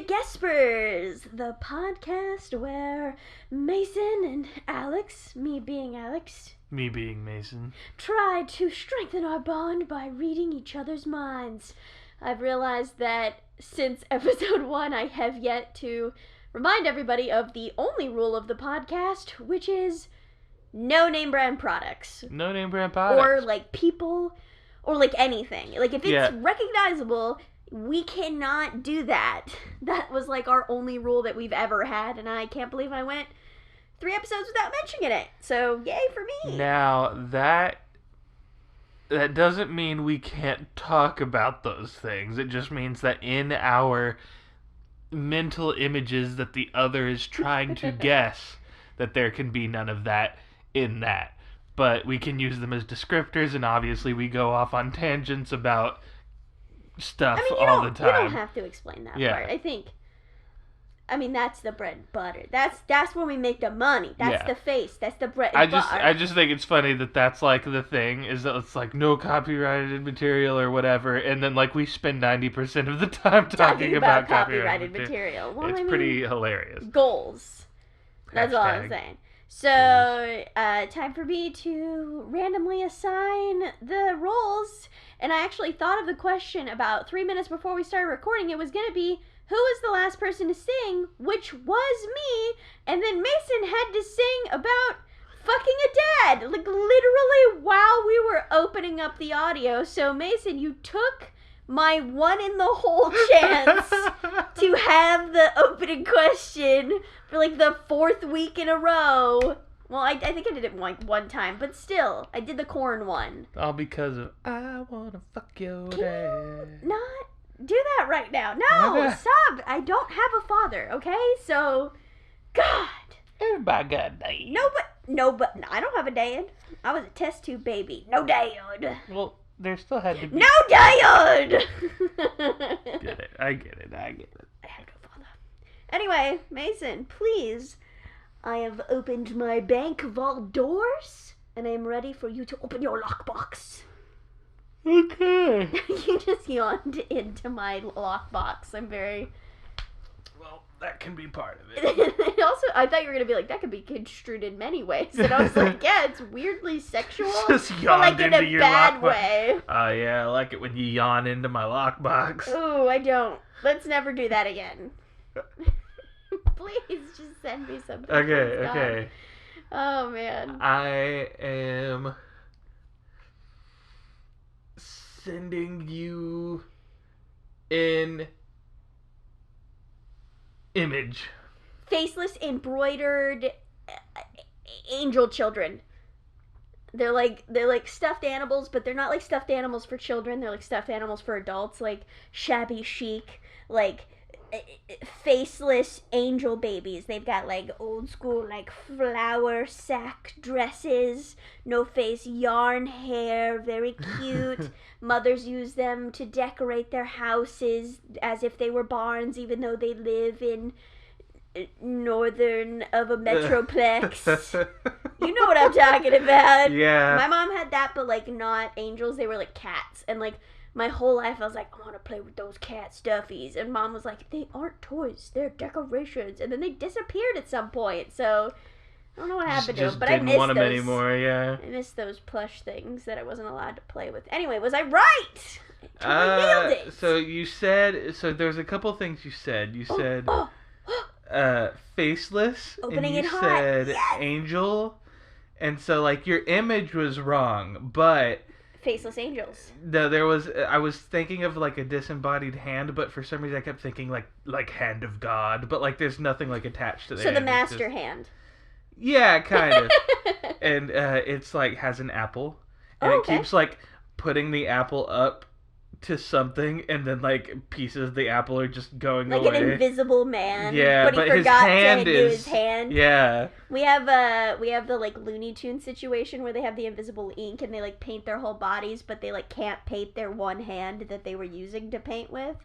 the GuESPers, the podcast where Mason and Alex, me being Alex, me being Mason, try to strengthen our bond by reading each other's minds. I've realized that since episode 1, I have yet to remind everybody of the only rule of the podcast, which is no name brand products. No name brand products. Or like people, or like anything. Like if it's recognizable, we cannot do that. That was like our only rule that we've ever had, and I can't believe I went 3 episodes without mentioning it. So yay for me. Now that doesn't mean we can't talk about those things. It just means that in our mental images that the other is trying to guess, that there can be none of that in that. But we can use them as descriptors, and obviously we go off on tangents about stuff all the time. You don't have to explain that part. I mean, that's the bread and butter. That's when we make the money. That's the face. That's the bread and butter. I just think it's funny that that's like the thing, is that it's like no copyrighted material or whatever, and then like we spend 90% of the time talking about copyrighted material. Well, it's pretty hilarious. Goals. That's all I'm saying. So, time for me to randomly assign the roles. And I actually thought of the question about 3 minutes before we started recording. It was going to be, who was the last person to sing? Which was me. And then Mason had to sing about fucking a dad. Like, literally while we were opening up the audio. So, Mason, you took my one in the whole chance to have the opening question for like the 4th week in a row. Well, I think I did it one time, but still, I did the corn one. All because of I wanna fuck your dad. Not do that right now. No, stop. I don't have a father, okay? So, God. Everybody got a dad. No, but I don't have a dad. I was a test tube baby. No dad. Well, there still had to be... No dad! I get it. I have no father. Anyway, Mason, please. I have opened my bank vault doors, and I am ready for you to open your lockbox. Okay. You just yawned into my lockbox. I'm very... Well, that can be part of it. Also, I thought you were going to be like, that could be construed in many ways. And I was like, yeah, it's weirdly sexual. Just yawned but like in into a your bad lockbox. way. Oh, yeah, I like it when you yawn into my lockbox. Ooh, I don't. Let's never do that again. Please just send me something. Okay. Oh, man. I am sending you an image. Faceless, embroidered angel children. They're like stuffed animals, but they're not like stuffed animals for children. They're like stuffed animals for adults, like shabby chic, like faceless angel babies. They've got like old school like flower sack dresses, no face yarn hair, very cute. Mothers use them to decorate their houses as if they were barns, even though they live in northern of a metroplex. You know what I'm talking about. Yeah. My mom had that, but like not angels. They were like cats. And like my whole life I was like, I want to play with those cat stuffies. And Mom was like, they aren't toys, they're decorations. And then they disappeared at some point. So I don't know what happened to them, but I missed want them those anymore. Yeah. I missed those plush things that I wasn't allowed to play with. Anyway, was I right? I nailed it. So you said, there's a couple things you said. You said faceless, Opening and it you hot. said Yes. angel, and so like your image was wrong, but Faceless angels. no, I was thinking of like a disembodied hand, but for some reason I kept thinking like hand of God, but like there's nothing like attached to the So hand. the master hand. Yeah, kind of. And it's like has an apple, and it keeps like putting the apple up to something, and then like pieces of the apple are just going like away. an invisible man. Yeah, but he his forgot hand to do his hand. Yeah. We have the like Looney Tunes situation where they have the invisible ink and they like paint their whole bodies, but they like can't paint their one hand that they were using to paint with.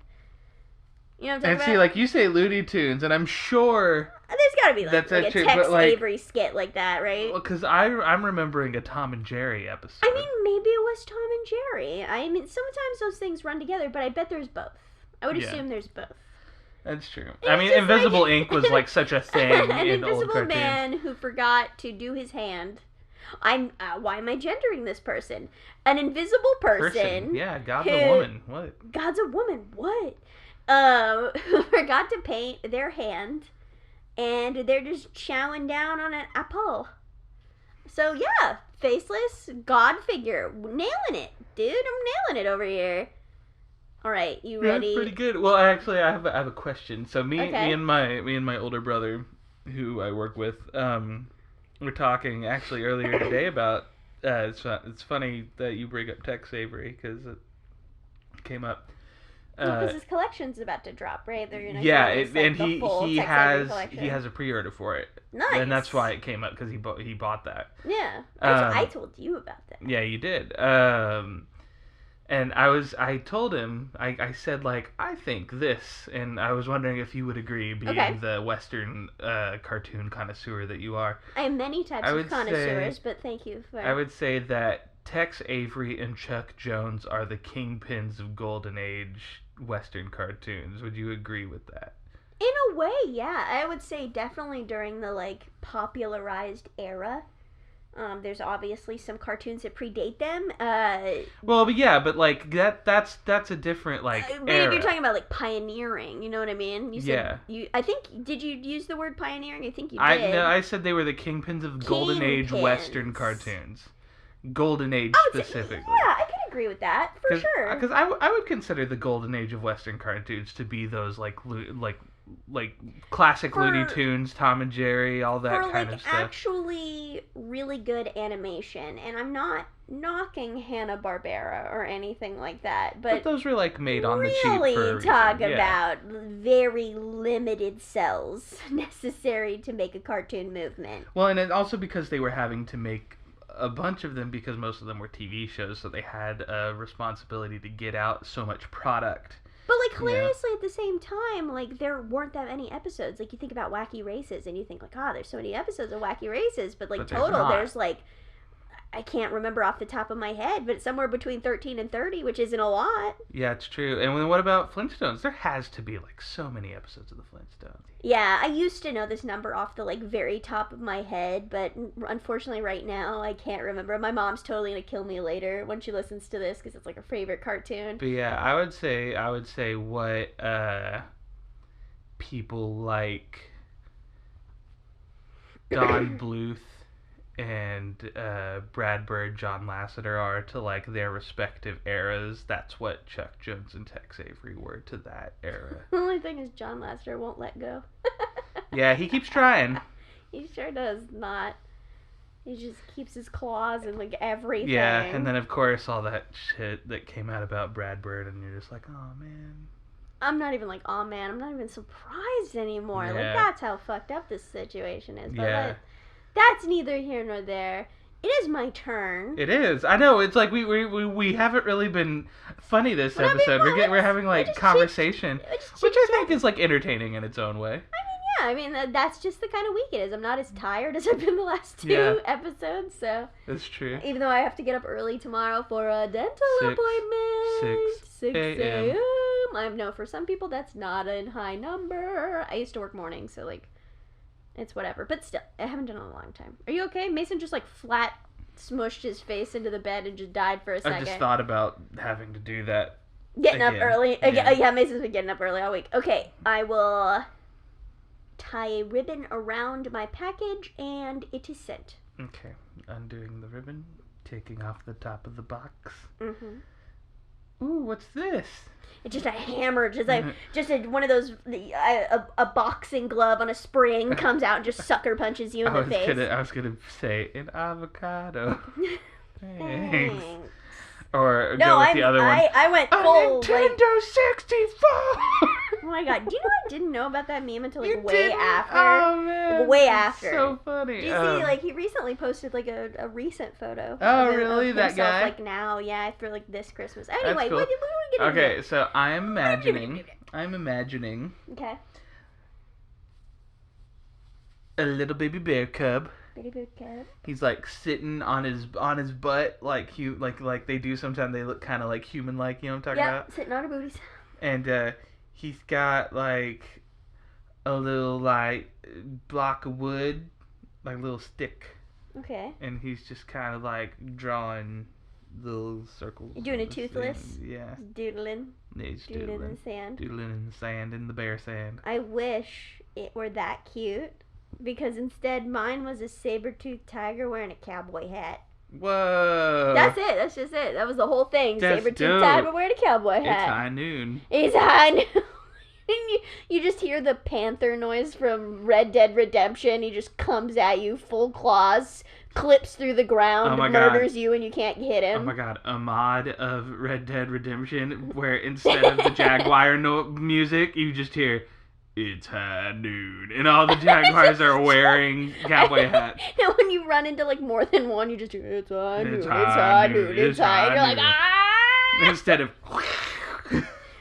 You know what I'm talking And about? see, like you say Looney Tunes, and I'm sure there's gotta be like a true, Tex like, Avery skit like that, right? Well, because I'm remembering a Tom and Jerry episode. I mean, maybe it was Tom and Jerry. I mean, sometimes those things run together, but I bet there's both. I would assume there's both. That's true. I mean, invisible ink was like such a thing in old cartoons. An invisible man who forgot to do his hand. Why am I gendering this person? An invisible person. Yeah, God's a woman. What? God's a woman. What? Who forgot to paint their hand, and they're just chowing down on an apple. So yeah, faceless God figure, nailing it, dude. I'm nailing it over here. All right, you ready? That's pretty good. Well, actually, I have a question. So me and my older brother, who I work with, were talking actually earlier today about. It's funny that you bring up Tex Avery because it came up. Because his collection's about to drop, right? They're gonna and he has a pre-order for it. Nice. And that's why it came up because he bought that. Yeah, I told you about that. Yeah, you did. And I told him, I said like, I think this, and I was wondering if you would agree, being the Western cartoon connoisseur that you are. I have many types of connoisseurs, but thank you for. I would say that Tex Avery and Chuck Jones are the kingpins of Golden Age Western cartoons. Would you agree with that? In a way, yeah. I would say definitely during the like popularized era. There's obviously some cartoons that predate them. Well, but yeah, but like that's a different like but era. If you're talking about like pioneering, you know what I mean? You said, yeah. I think, did you use the word pioneering? I think you did. I said they were the kingpins of Golden Age Western cartoons. Golden Age specifically. Yeah, I can agree with that for sure. Because I would consider the Golden Age of Western cartoons to be those like classic Looney Tunes, Tom and Jerry, all that kind of stuff. Actually really good animation, and I'm not knocking Hanna Barbera or anything like that, but those were like made on the cheap for a reason. Talk about very limited cells necessary to make a cartoon movement. Well, and also because they were having to make a bunch of them because most of them were TV shows, so they had a responsibility to get out so much product. But, like, hilariously at the same time, like, there weren't that many episodes. Like, you think about Wacky Races, and you think, like, there's so many episodes of Wacky Races. But, like, there's, like, I can't remember off the top of my head, but somewhere between 13 and 30, which isn't a lot. Yeah, it's true. And what about Flintstones? There has to be, like, so many episodes of the Flintstones. Yeah, I used to know this number off the, like, very top of my head, but unfortunately right now I can't remember. My mom's totally gonna kill me later when she listens to this because it's, like, her favorite cartoon. But yeah, I would say what people like Don Bluth and Brad Bird, John Lasseter are to like their respective eras. That's what Chuck Jones and Tex Avery were to that era. The only thing is John Lasseter won't let go. Yeah, he keeps trying. He sure does not. He just keeps his claws in like everything. Yeah, and then of course all that shit that came out about Brad Bird, and you're just like, oh man. I'm not even like, oh man, I'm not even surprised anymore. Yeah. Like, that's how fucked up this situation is. But yeah. That's neither here nor there. It is my turn. It is. I know. It's like we haven't really been funny this episode. We're having like conversation, which I think is like entertaining in its own way. I mean, that's just the kind of week it is. I'm not as tired as I've been the last two episodes, so. That's true. Even though I have to get up early tomorrow for a dental appointment. 6 a.m. I know for some people that's not a high number. I used to work mornings, so like, it's whatever. But still, I haven't done it in a long time. Are you okay? Mason just like flat smushed his face into the bed and just died for a second. I just thought about having to do that. Getting up early. Yeah, Mason's been getting up early all week. Okay, I will tie a ribbon around my package and it is sent. Okay, undoing the ribbon, taking off the top of the box. Mm-hmm. Ooh, what's this? It's just a hammer, one of those, a boxing glove on a spring comes out and just sucker punches you in the face. I was gonna say an avocado. Thanks. Or go with the other one. I went full. Nintendo 64. Oh my god! Do you know I didn't know about that meme until like way didn't? after? Oh man! Way after. So funny. Do you see? Like he recently posted like a recent photo. Oh really? That himself, guy? Like now, yeah, for like this Christmas. Anyway, cool. what do we get into? Okay, so I'm imagining. Okay. A little baby bear cub. Baby bear cub. He's like sitting on his butt, like they do sometimes. They look kind of like human, like, you know what I'm talking about? Yeah, sitting on our booties. And he's got like a little like block of wood, like a little stick. Okay. And he's just kind of like drawing little circles. You doing a toothless? Yeah. Doodling. Yeah, he's Doodling in the sand. Doodling in the sand, in the bare sand. I wish it were that cute, because instead mine was a saber-toothed tiger wearing a cowboy hat. Whoa. That's it. That's just it. That was the whole thing. That's Saber-toothed tiger wearing a cowboy hat. It's high noon. It's high noon. You just hear the panther noise from Red Dead Redemption. He just comes at you full claws, clips through the ground, murders you, and you can't hit him. Oh my god, a mod of Red Dead Redemption where instead of the Jaguar music, you just hear, "It's high noon," and all the Jaguars are wearing cowboy hats. And when you run into like more than one, you just hear, "It's high noon, it's high noon, it's high," and you're like, "Ah!" Instead of...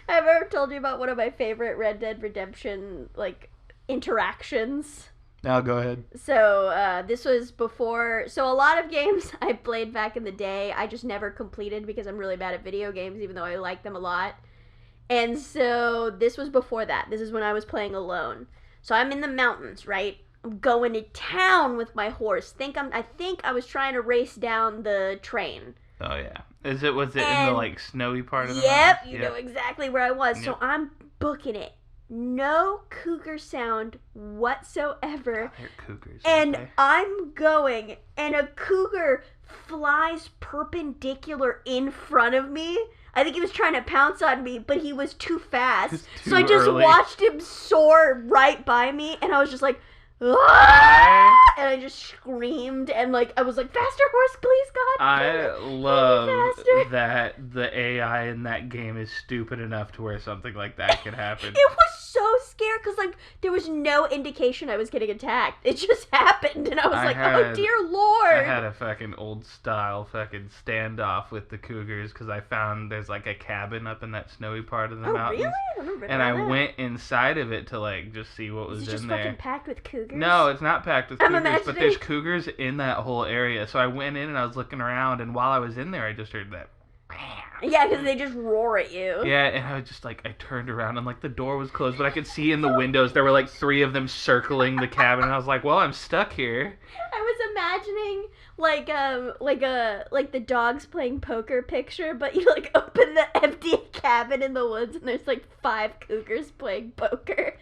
I've ever told you about one of my favorite Red Dead Redemption, like, interactions. Now go ahead. So, this was before... So, a lot of games I played back in the day, I just never completed because I'm really bad at video games, even though I like them a lot. And so, this was before that. This is when I was playing alone. So, I'm in the mountains, right? I'm going to town with my horse. I think I was trying to race down the train. Oh, yeah. Was it in the, like, snowy part of the mountains? Yep, you know exactly where I was. Yep. So I'm booking it. No cougar sound whatsoever. Oh, they're cougars. And okay. I'm going, and a cougar flies perpendicular in front of me. I think he was trying to pounce on me, but he was too fast. So I just watched him soar right by me, and I was just like, "Ah!" And I just screamed, and like I was like, "Faster, horse, please, God!" I love that the AI in that game is stupid enough to where something like that can happen. It was so scared because like there was no indication I was getting attacked. It just happened, and I was "Oh dear Lord!" I had a fucking old style fucking standoff with the cougars because I found there's like a cabin up in that snowy part of the mountains. Really? I remember and I went inside of it to like just see what was in there. Is it just fucking packed with cougars? No, it's not packed with cougars, but there's cougars in that whole area. So I went in and I was looking around, and while I was in there, I just heard that. Yeah, because they just roar at you. Yeah, and I was just like, I turned around and like the door was closed, but I could see in the windows there were like 3 of them circling the cabin, and I was like, well, I'm stuck here. I was imagining like the dogs playing poker picture, but you like open the empty cabin in the woods, and there's like 5 cougars playing poker.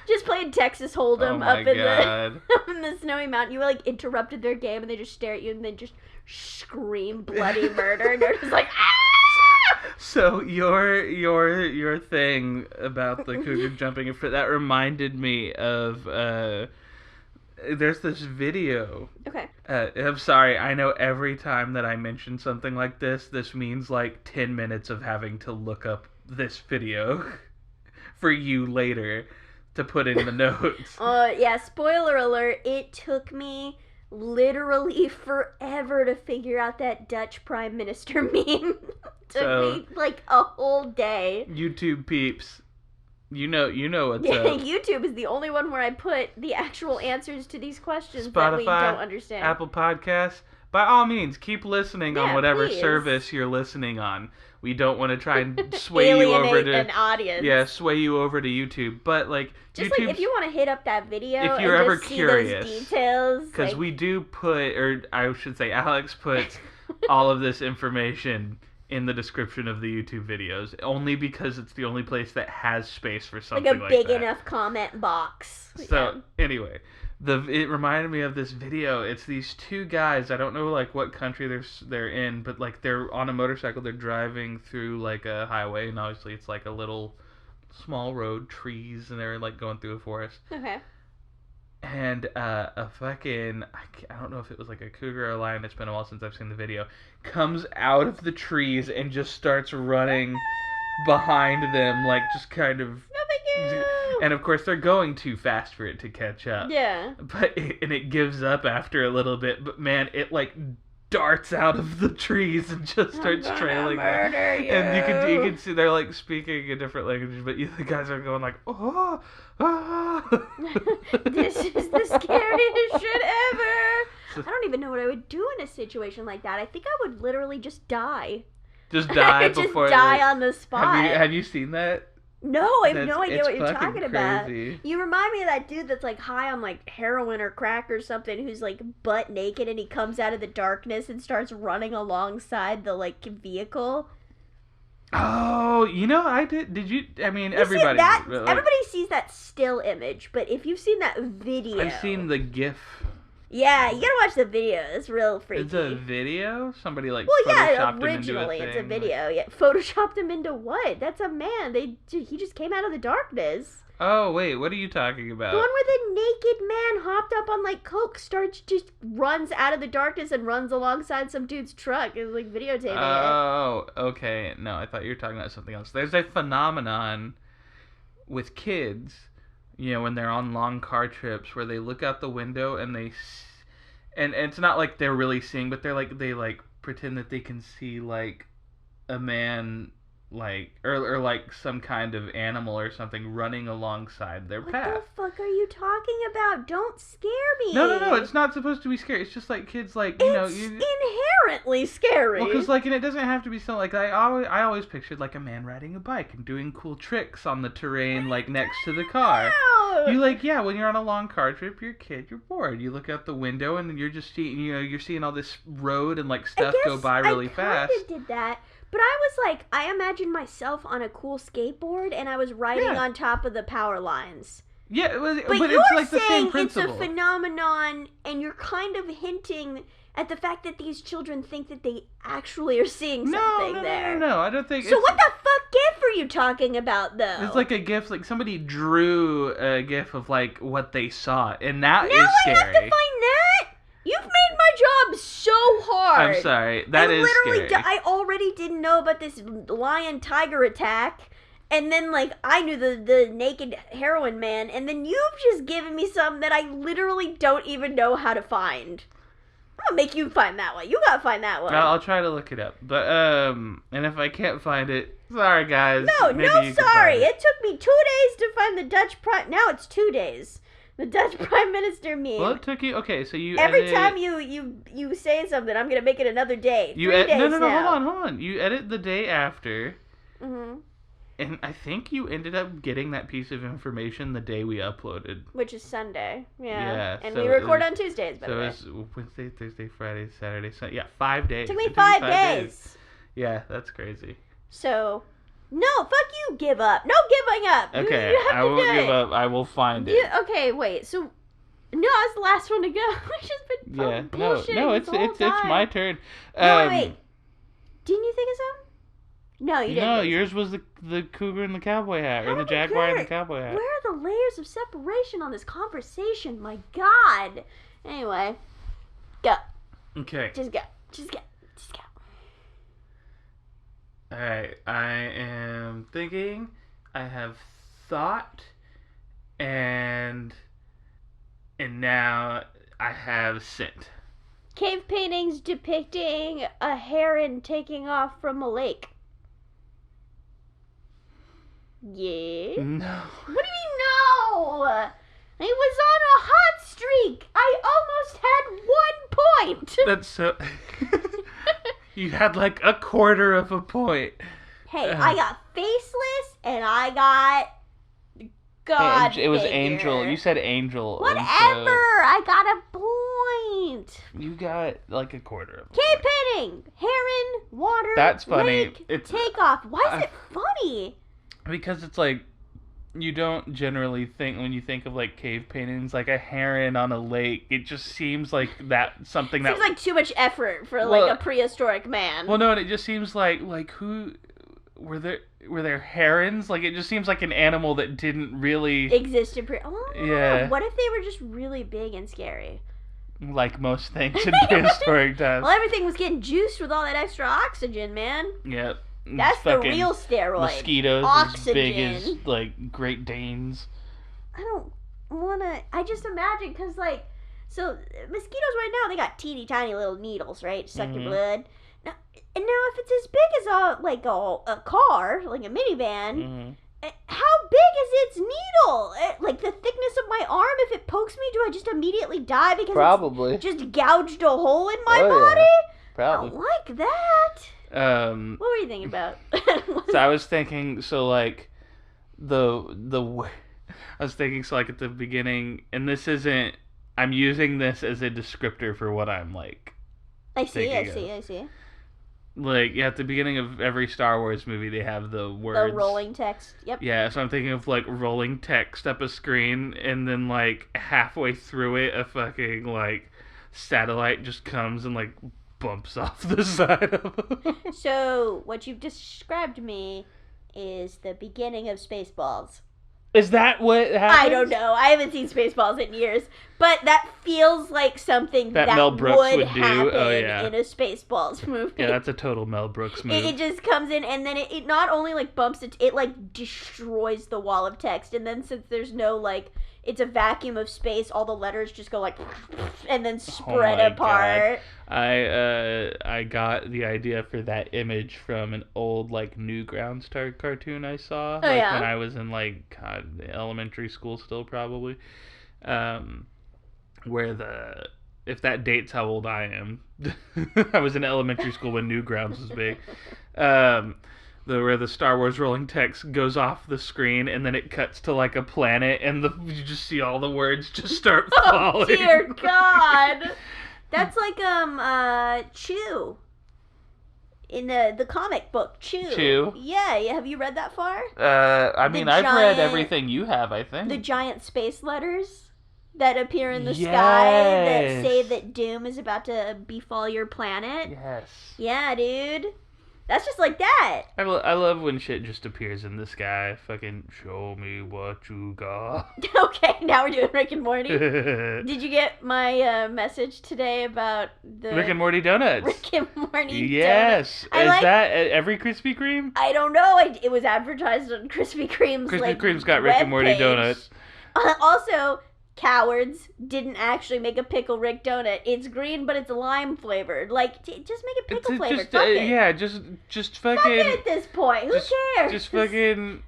Just playing Texas Hold'em up in the snowy mountain. You were like interrupted their game, and they just stare at you and then just scream bloody murder, and you're just like, "Ah!" So your thing about the cougar jumping, that reminded me of there's this video. Okay. I'm sorry. I know every time that I mention something like this means like 10 minutes of having to look up this video for you later to put in the notes. Yeah, spoiler alert, it took me literally forever to figure out that Dutch Prime Minister meme. Took me like a whole day. YouTube peeps, you know what's up. YouTube is the only one where I put the actual answers to these questions Spotify, that we don't understand. Apple Podcasts, by all means, keep listening on whatever service you're listening on. We don't want to try and sway you over to an audience. Yeah, sway you over to YouTube. But like, just like if you want to hit up that video, if you're and ever just curious, see those details, because like... we do put, or I should say, Alex puts all of this information in the description of the YouTube videos, only because it's the only place that has space for something like that. Like a big enough comment box. So anyway. It reminded me of this video. It's these 2 guys. I don't know like what country they're in, but like they're on a motorcycle. They're driving through like a highway, and obviously it's like a little small road, trees, and they're like going through a forest. Okay. And a fucking I don't know if it was like a cougar or a lion. It's been a while since I've seen the video. Comes out of the trees and just starts running behind them, like just kind of. And of course, they're going too fast for it to catch up. Yeah. But it gives up after a little bit. But man, it like darts out of the trees and just starts trailing them. And you can see they're like speaking a different language, but the guys are going like, "Oh, ah." This is the scariest shit ever. I don't even know what I would do in a situation like that. I think I would literally just die. Just die just before. Die on the spot. Have you seen that? No, I have no idea what you're talking crazy. about. You remind me of that dude that's like high on like heroin or crack or something, who's like butt naked and he comes out of the darkness and starts running alongside the like vehicle. Oh, I did. Did you? I mean, everybody. Everybody sees that still image, but if you've seen that video, I've seen the GIF. Yeah, you gotta watch the video. It's real freaky. It's a video? Somebody originally it's a video. Yeah, photoshopped him into what? That's a man. He just came out of the darkness. Oh wait, what are you talking about? The one where the naked man hopped up on like coke, just runs out of the darkness and runs alongside some dude's truck. It's like videotaping it. Oh, okay. No, I thought you were talking about something else. There's a phenomenon with kids, when they're on long car trips where they look out the window and and it's not like they're really seeing, but they pretend that they can see like a man or like some kind of animal or something running alongside their path. What the fuck are you talking about? Don't scare me. No, it's not supposed to be scary. It's just like kids it's inherently scary. Well, because and it doesn't have to be something like I always pictured like a man riding a bike and doing cool tricks on the terrain next to the car. Wow. When you're on a long car trip, you're a kid, you're bored. You look out the window and you're just seeing you're seeing all this road and stuff go by really fast. I kind of did that. But I was I imagined myself on a cool skateboard and I was riding on top of the power lines. Yeah, but you're it's the same principle. It's a phenomenon, and you're kind of hinting at the fact that these children think that they actually are seeing something there. No, I don't think. So what the fuck GIF are you talking about, though? It's like a GIF, somebody drew a GIF of what they saw, and that is scary. Now I have to find that? You've made my job so hard. I'm sorry. That is scary. I already didn't know about this lion-tiger attack. And then, I knew the naked heroin man. And then you've just given me something that I literally don't even know how to find. I'll make you find that one. You gotta find that one. I'll try to look it up. But, and if I can't find it, sorry, guys. No, sorry. It took me 2 days to find the Dutch Prime... Now it's 2 days. The Dutch Prime Minister meme. Well, it took you... Okay, so you Every time you say something, I'm going to make it another day. No, hold on. You edit the day after. Mm-hmm. And I think you ended up getting that piece of information the day we uploaded. Which is Sunday. Yeah. And so we record on Tuesdays, by the way. So it was Wednesday, Thursday, Friday, Saturday, Sunday. Yeah, 5 days. It took me 5 days. Yeah, that's crazy. So... No, fuck you, give up. No giving up. Okay, I won't give up. I will find it. Okay, wait. So, no, I was the last one to go. I've just been bullshitting No, it's my turn. No, wait. Didn't you think of something? No, you didn't. No, yours was the cougar and the cowboy hat, or the jaguar and the cowboy hat. Where are the layers of separation on this conversation? My God. Anyway, go. Okay. Just go. Alright, I am thinking, I have thought, and now I have sent. Cave paintings depicting a heron taking off from a lake. Yeah? No. What do you mean no? It was on a hot streak. I almost had 1 point. That's so... You had a quarter of a point. Hey, I got faceless and I got God. It was figure. Angel. You said Angel. Whatever. I got a point. You got a quarter of a Cave point. painting. Heron, water, That's funny. lake, takeoff. Why is it funny? Because it's you don't generally think, when you think of cave paintings, a heron on a lake, it just seems like something that... Seems like too much effort for a prehistoric man. Well, no, and it just seems like who... Were there herons? It just seems like an animal that didn't really... Exist in yeah. What if they were just really big and scary? Like most things in prehistoric times. Well, everything was getting juiced with all that extra oxygen, man. Yep. That's the real steroid. Mosquitoes oxygen. As big as Great Danes. I don't wanna. I just imagine because so mosquitoes right now they got teeny tiny little needles, right? Suck your blood. Now if it's as big as a car, like a minivan, how big is its needle? The thickness of my arm. If it pokes me, do I just immediately die because Probably. It's just gouged a hole in my body? Yeah. Probably. I don't like that. What were you thinking about? So I was thinking, I was thinking, so like at the beginning, and this isn't. I'm using this as a descriptor for what I'm like. I see. Like, at the beginning of every Star Wars movie, they have the words. The rolling text. Yep. Yeah, so I'm thinking of like rolling text up a screen, and then like halfway through it, a fucking like satellite just comes and like bumps off the side of it. So what you've described to me is the beginning of Spaceballs. Is that what happens? I don't know. I haven't seen Spaceballs in years, but that feels like something that Mel Brooks would happen do. Oh, yeah. in a Spaceballs movie. Yeah, that's a total Mel Brooks movie. It just comes in, and then it not only like bumps it like destroys the wall of text, and then since there's no like, it's a vacuum of space, all the letters just go like, and then spread apart. God. I got the idea for that image from an old like Newgrounds cartoon I saw when I was in like elementary school still probably, where if that dates how old I am, I was in elementary school when Newgrounds was big. Where the Star Wars rolling text goes off the screen and then it cuts to like a planet and you just see all the words just start falling. Oh dear God, that's like Chew in the comic book Chew. Yeah, have you read that far? I've read everything you have. I think the giant space letters that appear in the sky that say that doom is about to befall your planet. Yes. Yeah, dude. That's just like that. I love when shit just appears in the sky. Fucking show me what you got. Okay, now we're doing Rick and Morty. Did you get my message today about the Rick and Morty donuts? Rick and Morty yes. donuts. Is that at every Krispy Kreme? I don't know. It was advertised on Krispy Kreme's Krispy Kreme's got Rick and Morty donuts. Also, cowards didn't actually make a pickle Rick donut. It's green, but it's lime flavored. Like, just make it pickle flavored. Fuck it. Yeah, just fucking. Fuck it at this point. Who cares? Just fucking.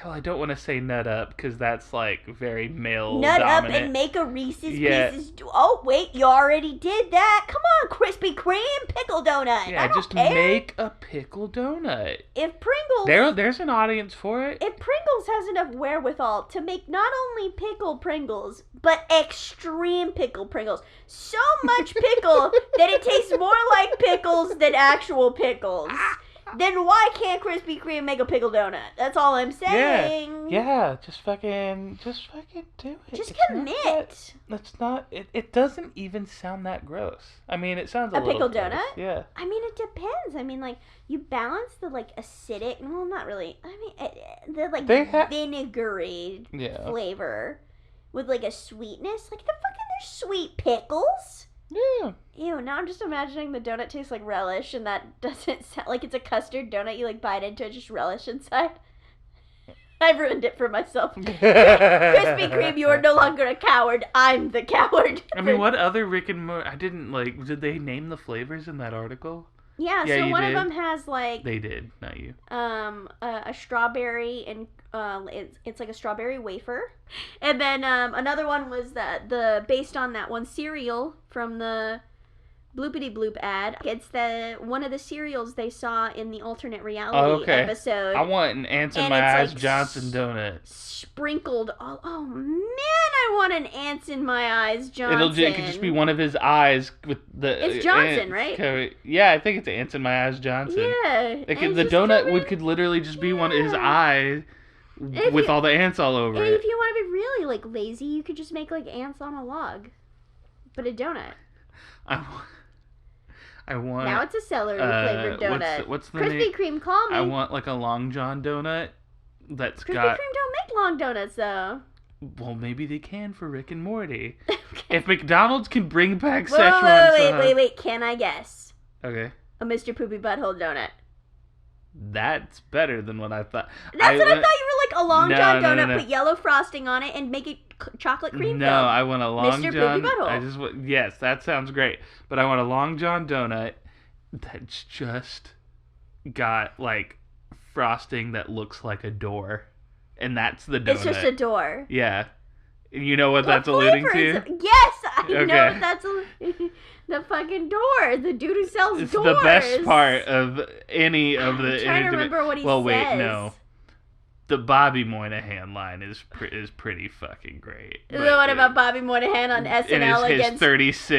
Well, I don't want to say nut up because that's like very male nut dominant. Up and make a Reese's Pieces. Oh wait, you already did that. Come on, Krispy Kreme pickle donut. Yeah, just make a pickle donut. If Pringles, there's an audience for it. If Pringles has enough wherewithal to make not only pickle Pringles but extreme pickle Pringles, so much pickle that it tastes more like pickles than actual pickles. Then why can't Krispy Kreme make a pickle donut? That's all I'm saying. Yeah, just fucking do it. Just commit. That's not. It doesn't even sound that gross. I mean, it sounds a little pickle gross. Donut. Yeah. I mean, it depends. I mean, like you balance the like acidic. Well, not really. I mean, the like vinegary flavor with like a sweetness. Like there's sweet pickles. Yeah. Ew, now I'm just imagining the donut tastes like relish, and that doesn't sound like it's a custard donut. You like bite into it, just relish inside. I've ruined it for myself. Krispy Kreme, you are no longer a coward. I'm the coward. I mean, what other Rick and Morty? I didn't like. Did they name the flavors in that article? Yeah, so one of them has like they did, not you. A strawberry and it's like a strawberry wafer, and then another one was based on that one cereal from the Bloopity Bloop ad. It's one of the cereals they saw in the alternate reality episode. I want an Ants in My Eyes Johnson donut. Sprinkled all. Oh man, I want an Ants in My Eyes Johnson. It could just be one of his eyes with the. It's Johnson, right? Yeah, I think it's Ants in My Eyes Johnson. Yeah. The donut could literally just be one of his eyes with all the ants all over it. And if you want to be really like lazy, you could just make like ants on a log, but a donut. I want. Now it's a celery flavored donut. What's the Krispy Kreme, call me. I want like a Long John donut that's Krispy got. Kreme don't make long donuts though. Well, maybe they can for Rick and Morty. Okay. If McDonald's can bring back Szechuan wait. Can I guess? Okay. A Mr. Poopy Butthole donut. That's better than what I thought. That's what I thought. You were like a Long John donut, put yellow frosting on it, and make it chocolate cream filled. No, I want a Long Mr. John. Poopy Butthole. Yes, that sounds great. But I want a Long John donut that's just got like frosting that looks like a door, and that's the donut. It's just a door. Yeah. You know what that's alluding to? Yes, I know what that's the fucking door. The dude who sells doors. It's the best part of any of the. I'm trying to remember what he says. Well, wait, no. the Bobby Moynihan line is pretty fucking great. The one about Bobby Moynihan on SNL against 36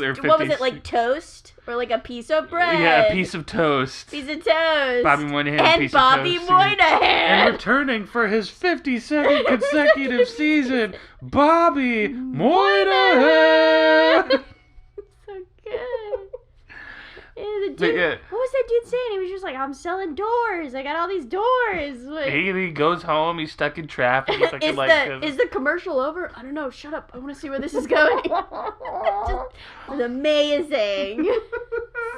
or 56. What was it, like toast? Or like a piece of bread? Yeah, a piece of toast. Piece of toast. Bobby Moynihan, and piece Bobby of toast. Moynihan. And returning for his 52nd consecutive season, Bobby Moynihan. So good. The dude, what was that dude saying? He was just like, I'm selling doors. I got all these doors. Like, he goes home. He's stuck in traffic. He's is the commercial over? I don't know. Shut up. I want to see where this is going. It was amazing.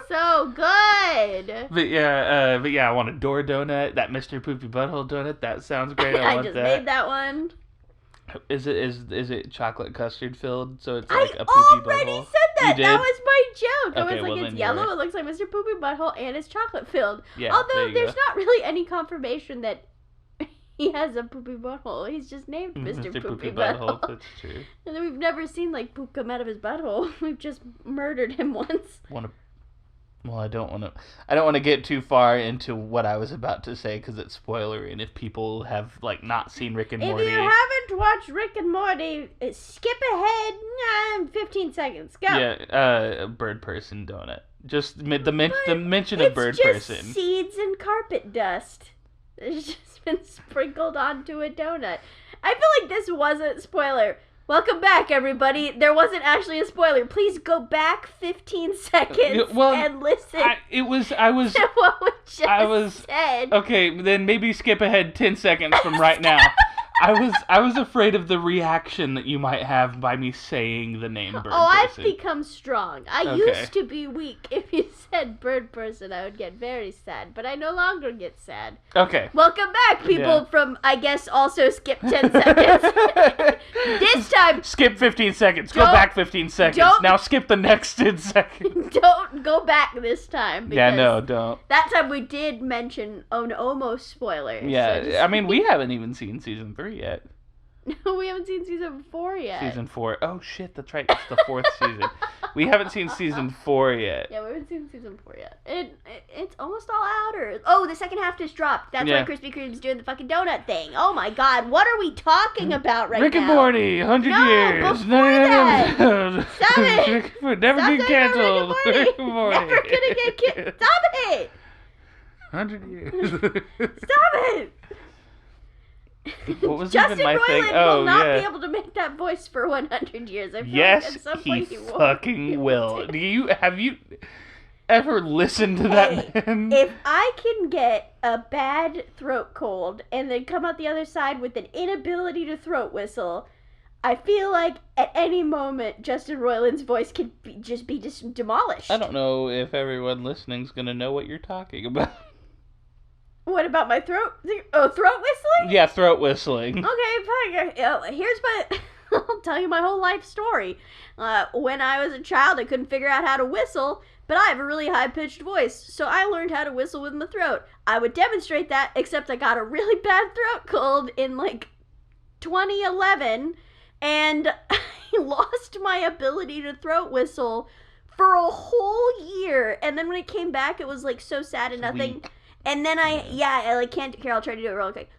So good. But yeah, I want a door donut. That Mr. Poopy Butthole donut. That sounds great. I want just that. made that one. Is it chocolate custard filled? So it's like a poopy butthole. I already said that. That was my joke. Okay, I was like, it's yellow. It looks like Mr. Poopy Butthole, and it's chocolate filled. Yeah, although there's not really any confirmation that he has a poopy butthole. He's just named Mr. Poopy Butthole. That's true. And then we've never seen like poop come out of his butthole. We've just murdered him once. Well, I don't want to get too far into what I was about to say because it's spoilery, and if people have like not seen Rick and Morty, if you haven't watched Rick and Morty, skip ahead 15 seconds. Go. Yeah, bird person donut. Just the mention of bird person. It's just seeds and carpet dust. It's just been sprinkled onto a donut. I feel like this wasn't spoiler. Welcome back, everybody. There wasn't actually a spoiler. Please go back 15 seconds and listen. I was to what we just said. Okay, then maybe skip ahead 10 seconds from right now. I was afraid of the reaction that you might have by me saying the name bird person. I've become strong. I used to be weak. If you said bird person, I would get very sad, but I no longer get sad. Okay. Welcome back, people from, I guess, also skip 10 seconds. This time... Skip 15 seconds. Go back 15 seconds. Now skip the next 10 seconds. Don't go back this time. Yeah, no, don't. That time we did mention an almost spoiler. Yeah, so I mean, we haven't even seen season 3 yet. No, we haven't seen season 4 yet. Season 4. Oh, shit, that's right. It's the 4th season. We haven't seen season 4 yet. Yeah, we haven't seen season 4 yet. It's almost all out. Oh, the second half just dropped. That's why Krispy Kreme's doing the fucking donut thing. Oh, my God. What are we talking about right now? Rick and Morty, 100 years. Before that. Stop it. Never get canceled. Rick and Morty. Never gonna get canceled. Stop it. 100 years. Stop it. What was Justin even my Roiland thing? will not be able to make that voice for 100 years. I feel like at some point he fucking will. Have you ever listened to that man? If I can get a bad throat cold and then come out the other side with an inability to throat whistle, I feel like at any moment Justin Roiland's voice could just be demolished. I don't know if everyone listening's gonna know what you're talking about. What about my throat? Oh, throat whistling? Yeah, throat whistling. Okay, fine. Here's I'll tell you my whole life story. When I was a child, I couldn't figure out how to whistle, but I have a really high-pitched voice, so I learned how to whistle with my throat. I would demonstrate that, except I got a really bad throat cold in, 2011, and I lost my ability to throat whistle for a whole year, and then when it came back, it was, so sad and nothing. Weak. And then I can't. Here, I'll try to do it real quick.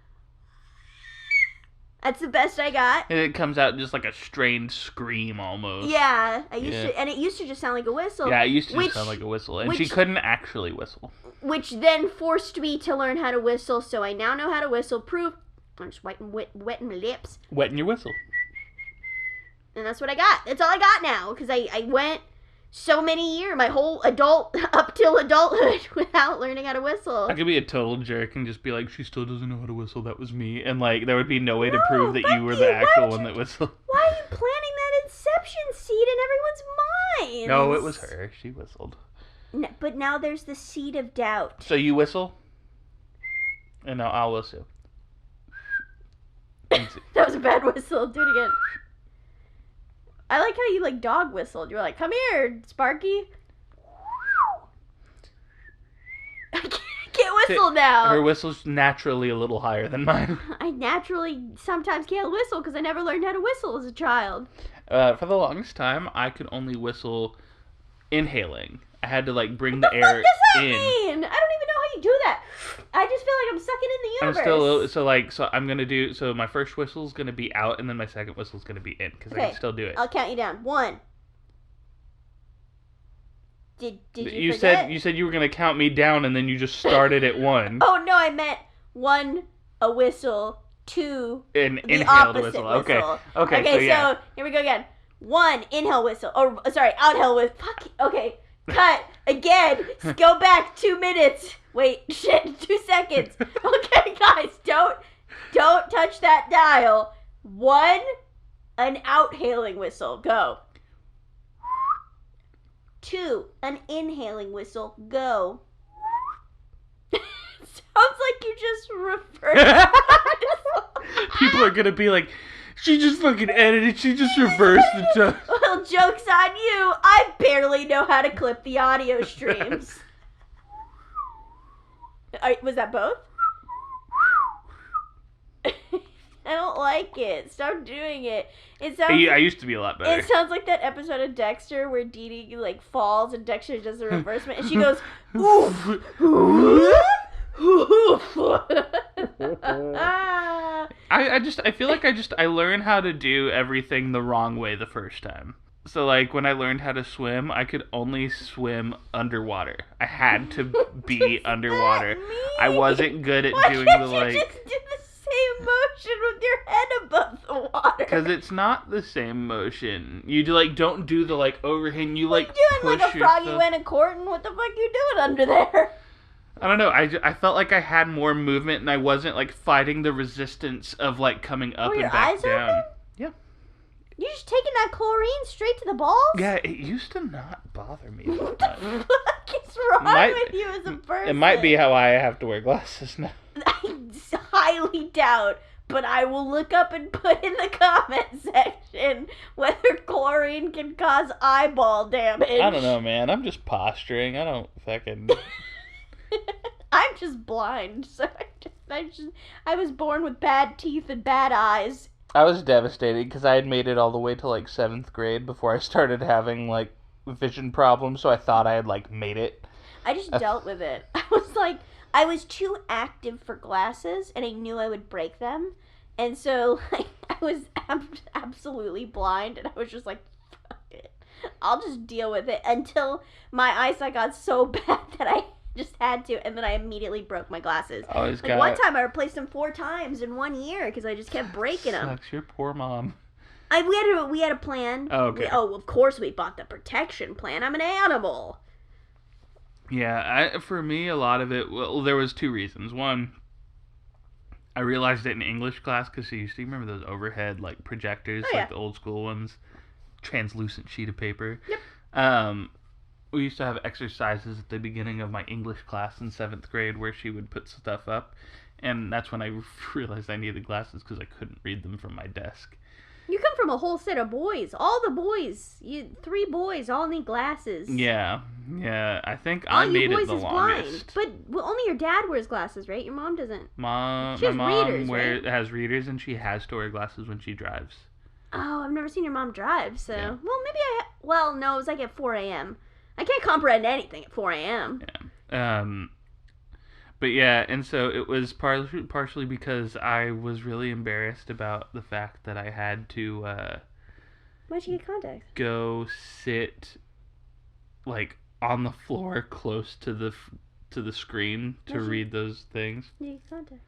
That's the best I got. And it comes out just like a strained scream almost. Yeah, it used to just sound like a whistle. Yeah, it used to just sound like a whistle, and she couldn't actually whistle. Which then forced me to learn how to whistle, so I now know how to whistle. Proof. I'm just wetting my lips. Wetting your whistle. And that's what I got. That's all I got now, because I went so many years, my whole up till adulthood, without learning how to whistle. I could be a total jerk and just be like, she still doesn't know how to whistle, that was me. And, there would be no way to prove that you were the actual one that whistled. Why are you planting that inception seed in everyone's minds? No, it was her. She whistled. No, but now there's the seed of doubt. So you whistle? And now I'll whistle. That was a bad whistle. Do it again. I like how you dog whistled. You were like, come here, Sparky. I can't whistle now. Her whistle's naturally a little higher than mine. I naturally sometimes can't whistle because I never learned how to whistle as a child. For the longest time, I could only whistle inhaling. I had to bring the air in. What does that mean? I don't even know how you... do that. I just feel like I'm sucking in the universe. I'm still a little, so I'm gonna do. So my first whistle's gonna be out, and then my second whistle's gonna be in, because I can still do it. I'll count you down. 1. Did you forget? You said you were gonna count me down, and then you just started at 1. Oh no, I meant 1 a whistle, 2 an the inhaled opposite whistle. whistle. Okay. So here we go again. 1 inhale whistle, or sorry, outhale whistle. Fuck. Okay, cut again. Go back 2 minutes. Wait, shit, 2 seconds. Okay, guys, don't touch that dial. 1 an outhaling whistle. Go. 2 an inhaling whistle. Go. Sounds like you just reversed. People are gonna be like, she just fucking edited. She just reversed the time. Well, joke's on you. I barely know how to clip the audio streams. Was that both? I don't like it. Stop doing it. It sounds. I used to be a lot better. It sounds like that episode of Dexter where Dee Dee like falls and Dexter does the reversement and she goes oof. I feel like I learned how to do everything the wrong way the first time. So like when I learned how to swim, I could only swim underwater. I had to be underwater. I wasn't good at doing the like. Why can't you just do the same motion with your head above the water? Because it's not the same motion. You don't do the like overhand. You like You're doing push like a froggy yourself. went a courtin'. What the fuck you doing under there? I don't know. I felt like I had more movement and I wasn't like fighting the resistance of like coming up and back down. Open? Yeah. You're just taking that chlorine straight to the balls? Yeah, it used to not bother me that What the much. fuck is wrong with you as a person? It might be how I have to wear glasses now. I highly doubt, but I will look up and put in the comment section whether chlorine can cause eyeball damage. I don't know, man. I'm just posturing. I don't fucking... I'm just blind, so I was born with bad teeth and bad eyes. I was devastated because I had made it all the way to like 7th grade before I started having like vision problems, so I thought I had like made it. I just dealt with it. I was too active for glasses, and I knew I would break them, and so like I was absolutely blind, and I was just like, fuck it, I'll just deal with it until my eyesight got so bad that I just had to, and then I immediately broke my glasses. One time I replaced them 4 times in 1 year because I just kept breaking them. Sucks, your poor mom. We had a plan. Oh, okay. Of course we bought the protection plan. I'm an animal. Yeah, for me, a lot of it, well, there was 2 reasons. One, I realized it in English class because you remember those overhead like projectors, like the old school ones, translucent sheet of paper. Yep. We used to have exercises at the beginning of my English class in 7th grade where she would put stuff up, and that's when I realized I needed glasses because I couldn't read them from my desk. You come from a whole set of boys. All the boys, 3 boys, all need glasses. Yeah. I think I made it the longest. Blind. But only your dad wears glasses, right? Your mom doesn't. My mom has readers, and she has to wear glasses when she drives. Oh, I've never seen your mom drive, so... Yeah. Well, maybe no, it was like at 4 a.m. I can't comprehend anything at 4 a.m. Yeah. But yeah, and so it was partially because I was really embarrassed about the fact that I had to Why'd you get contacts? Go sit like on the floor close to the screen to read those things. You get contacts.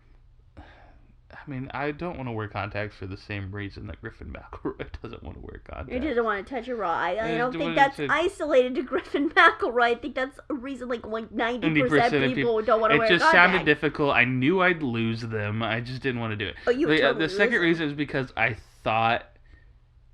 I mean, I don't want to wear contacts for the same reason that Griffin McElroy doesn't want to wear contacts. You didn't want to touch a raw eye. I don't think that's isolated to Griffin McElroy. I think that's a reason like 90% of people don't want to wear contacts. It just sounded difficult. I knew I'd lose them. I just didn't want to do it. Oh, you would totally the second reason is because I thought,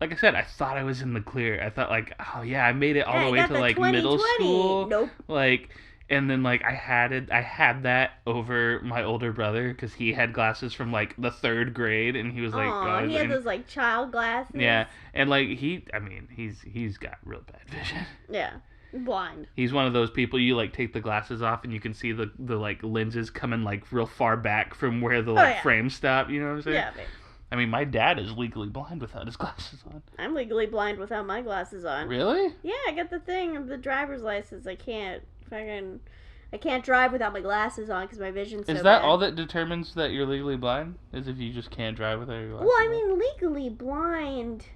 like I said, I thought I was in the clear. I thought like, oh yeah, I made it all the way to like middle school. Nope. Like... And then, like, I had that over my older brother because he had glasses from, like, the 3rd grade, and he was like... Oh, he had those, like, child glasses. Yeah, and, like, he's got real bad vision. Yeah, blind. He's one of those people, you, like, take the glasses off, and you can see the like, lenses coming, like, real far back from where the, like, frames stop, you know what I'm saying? Yeah, babe. I mean, my dad is legally blind without his glasses on. I'm legally blind without my glasses on. Really? Yeah, I got the thing of the driver's license. I can't fucking... I can't drive without my glasses on because my vision's so Is that bad. all that determines that you're legally blind? Is if you just can't drive without your glasses? Well, I mean, legally blind